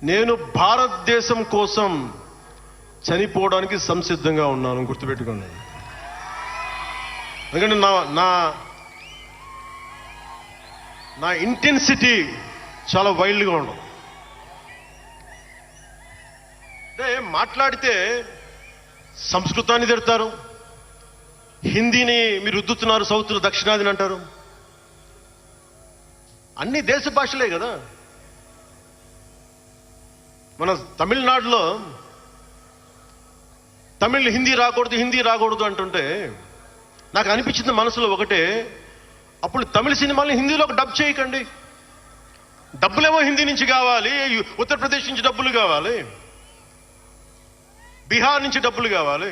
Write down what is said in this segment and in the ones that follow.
నేను భారతదేశం కోసం చనిపోవడానికి సంసిద్ధంగా ఉన్నాను, గుర్తుపెట్టుకోండి. ఎందుకంటే నా ఇంటెన్సిటీ చాలా వైల్డ్గా ఉండదు. అంటే మాట్లాడితే సంస్కృతాన్ని తిడతారు, హిందీని మీరు రుద్దుతున్నారు, సౌత్లో దక్షిణాదిని అంటారు. అన్ని దేశ భాషలే కదా. మన తమిళనాడులో తమిళ్ హిందీ రాకూడదు అంటుంటే నాకు అనిపించింది మనసులో ఒకటే, అప్పుడు తమిళ సినిమాల్ని హిందీలో డబ్ చేయకండి. డబ్బులేమో హిందీ నుంచి కావాలి, ఉత్తరప్రదేశ్ నుంచి డబ్బులు కావాలి, బీహార్ నుంచి డబ్బులు కావాలి,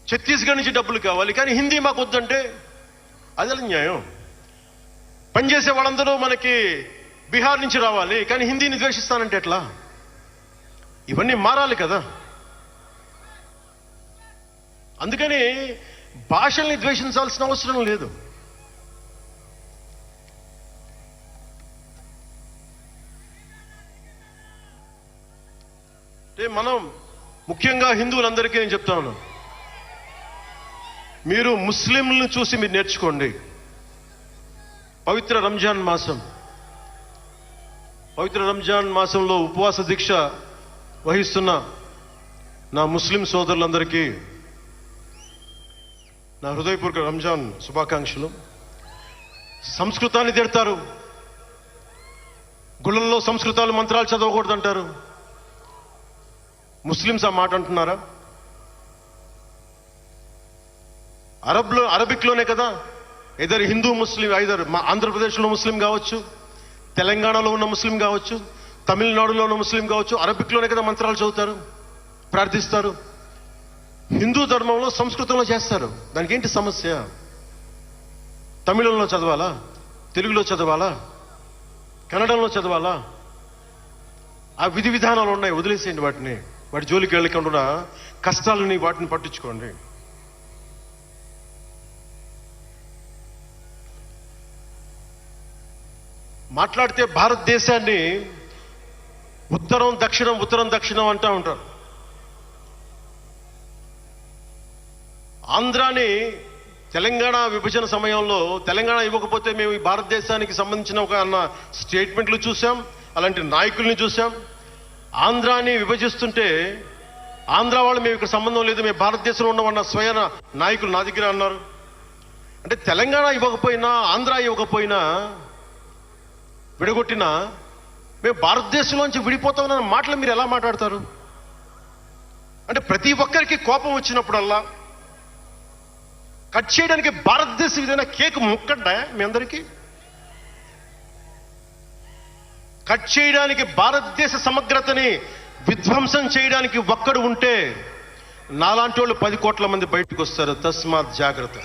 ఛత్తీస్గఢ్ నుంచి డబ్బులు కావాలి, కానీ హిందీ మాకు వద్దంటే అది న్యాయం. పనిచేసే వాళ్ళందరూ మనకి బీహార్ నుంచి రావాలి, కానీ హిందీని ద్వేషిస్తానంటే ఎట్లా? ఇవన్నీ మారాలి కదా. అందుకని భాషల్ని ద్వేషించాల్సిన అవసరం లేదు. మనం ముఖ్యంగా హిందువులందరికీ నేను చెప్తా ఉన్నాను, మీరు ముస్లింలను చూసి మీరు నేర్చుకోండి. పవిత్ర రంజాన్ మాసంలో ఉపవాస దీక్ష వహిస్తున్న నా ముస్లిం సోదరులందరికీ నా హృదయపూర్వక రంజాన్ శుభాకాంక్షలు. సంస్కృతాన్ని తిడతారు, గుళ్ళల్లో సంస్కృతాలు మంత్రాలు చదవకూడదంటారు. ముస్లిమ్స్ ఆ మాట అంటున్నారా? అరబిక్లోనే కదా, ఐదర్ హిందూ ముస్లిం, ఐదర్ ఆంధ్రప్రదేశ్లో ముస్లిం కావచ్చు, తెలంగాణలో ఉన్న ముస్లిం కావచ్చు, తమిళనాడులో ఉన్న ముస్లిం కావచ్చు, అరబిక్లోనే కదా మంత్రాలు చదువుతారు, ప్రార్థిస్తారు. హిందూ ధర్మంలో సంస్కృతంలో చేస్తారు. దానికి ఏంటి సమస్య? తమిళంలో చదవాలా, తెలుగులో చదవాలా, కన్నడంలో చదవాలా? ఆ విధి విధానాలు ఉన్నాయి, వదిలేసేయండి వాటిని. వాటి జోలికి వెళ్ళకుండా కష్టాలని వాటిని పట్టించుకోండి. మాట్లాడితే భారతదేశాన్ని ఉత్తరం దక్షిణం అంటూ ఉంటారు. ఆంధ్రాని తెలంగాణ విభజన సమయంలో తెలంగాణ ఇవ్వకపోతే మేము ఈ భారతదేశానికి సంబంధించిన ఒక అన్న స్టేట్మెంట్లు చూసాం, అలాంటి నాయకుల్ని చూసాం. ఆంధ్రాని విభజిస్తుంటే ఆంధ్ర వాళ్ళు మేము ఇక్కడ సంబంధం లేదు, మేము భారతదేశంలో ఉన్నవన్న స్వయం నాయకులు నా దగ్గర అన్నారు. అంటే తెలంగాణ ఇవ్వకపోయినా, ఆంధ్ర ఇవ్వకపోయినా, విడగొట్టినా మేము భారతదేశంలోంచి విడిపోతామన్న మాటలు మీరు ఎలా మాట్లాడతారు? అంటే ప్రతి ఒక్కరికి కోపం వచ్చినప్పుడల్లా కట్ చేయడానికి భారతదేశం ఏదైనా కేక్ ముక్కండా మీ అందరికీ? కట్ చేయడానికి, భారతదేశ సమగ్రతని విధ్వంసం చేయడానికి ఒక్కడు ఉంటే నాలాంటి వాళ్ళు 10 కోట్ల మంది బయటకు వస్తారు. తస్మాత్ జాగ్రత్త.